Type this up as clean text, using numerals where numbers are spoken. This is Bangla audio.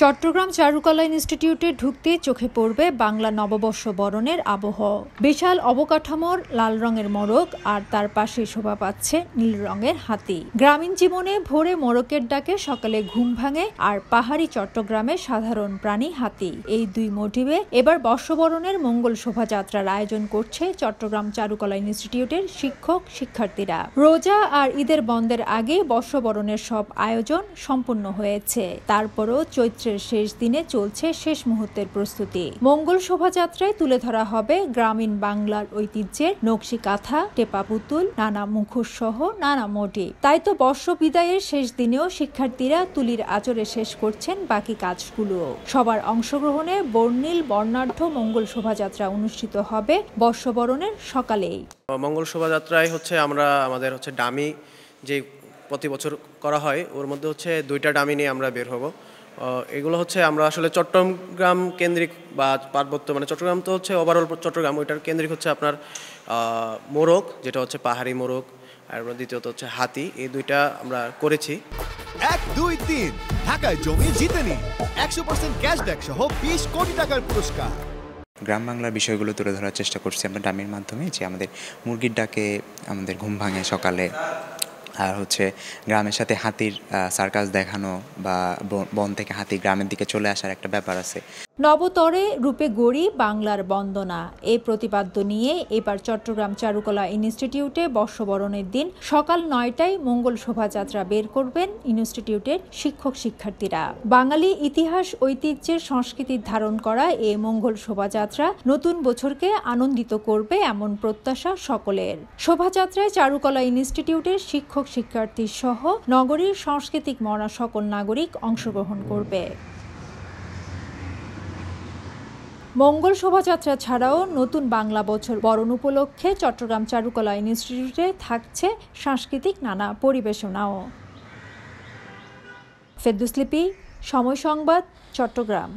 চট্টগ্রাম চারুকলা ইনস্টিটিউটে ঢুকতে চোখে পড়বে বাংলা নববর্ষ বরণের আবহ। বিশাল অবকাঠামোর লাল রঙের মোড়ক আর তার পাশে শোভা পাচ্ছে নীল রঙের হাতি। গ্রামীণ জীবনে ভোরে মোড়কের ডাকে সকালে ঘুম ভাঙে, আর পাহাড়ি চট্টগ্রামে সাধারণ প্রাণী হাতি। এই দুই মোটিভে এবার বর্ষবরণের মঙ্গল শোভাযাত্রার আয়োজন করছে চট্টগ্রাম চারুকলা ইনস্টিটিউটের শিক্ষক শিক্ষার্থীরা। রোজা আর ঈদের বন্ধের আগে বর্ষবরণের সব আয়োজন সম্পূর্ণ হয়েছে। তারপরও চৈত্রের শেষ দিনে চলছে শেষ মুহূর্তের প্রস্তুতি। মঙ্গল শোভাযাত্রায় তুলে ধরা হবে গ্রামীণ বাংলার ঐতিহ্যের নকশি কাঁথা, টেপা পুতুল, নানা মুখোশ সহ নানা মোটিভ। তাই তো বর্ষ বিদায়ের শেষ দিনেও শিক্ষার্থীরা তুলির আঁচড়ে শেষ করছেন বাকি কাজগুলো। সবার অংশগ্রহণে বর্ণিল বর্ণাঢ্য মঙ্গল শোভাযাত্রা অনুষ্ঠিত হবে বর্ষবরণের সকালেই। মঙ্গল শোভাযাত্রায় আমাদের ডামি যে প্রতি বছর করা হয়, ওর মধ্যে দুইটা ডামি নিয়ে আমরা বের হব। এগুলো আমরা আসলে চট্টগ্রাম কেন্দ্রিক বা পার্বত্য, চট্টগ্রাম তো ওভারঅল চট্টগ্রাম, ওইটার কেন্দ্রিক আপনার মোরগ, যেটা পাহাড়ি মোরগ, আর দ্বিতীয়ত হাতি। এই দুইটা আমরা করেছি। 1, 2, 3 ঢাকায় জমি জিতে নিন 100% ক্যাশব্যাক সহ 20 কোটি টাকার পুরস্কার। গ্রাম বাংলার বিষয়গুলো তুলে ধরার চেষ্টা করছি আমরা ডামির মাধ্যমে, যে আমাদের মুরগির ডাকে আমাদের ঘুম ভাঙে সকালে, আর গ্রামের সাথে হাতির সার্কাস দেখানো বা বন থেকে হাতি গ্রামের দিকে চলে আসার একটা ব্যাপার আছে। নবতরে রূপে গড়ি বাংলার বন্দনা, এই প্রতিপাদ্য নিয়ে এবার চট্টগ্রাম চারুকলা ইনস্টিটিউটে বর্ষবরণের দিন সকাল 9টায় মঙ্গল শোভাযাত্রা বের করবেন ইনস্টিটিউটের শিক্ষক শিক্ষার্থীরা। বাঙালি ইতিহাস ঐতিহ্যের সংস্কৃতির ধারণ করা এই মঙ্গল শোভাযাত্রা নতুন বছরকে আনন্দিত করবে এমন প্রত্যাশা সকলের। শোভাযাত্রায় চারুকলা ইনস্টিটিউটের শিক্ষক শিক্ষার্থী সহ নগরীর সাংস্কৃতিক মনা সকল নাগরিক অংশগ্রহণ করবে। মঙ্গল শোভাযাত্রা ছাড়াও নতুন বাংলা বছর বরণ উপলক্ষে চট্টগ্রাম চারুকলা ইনস্টিটিউটে থাকছে সাংস্কৃতিক নানা পরিবেশনাও। ফেরদৌস লিপি, সময় সংবাদ, চট্টগ্রাম।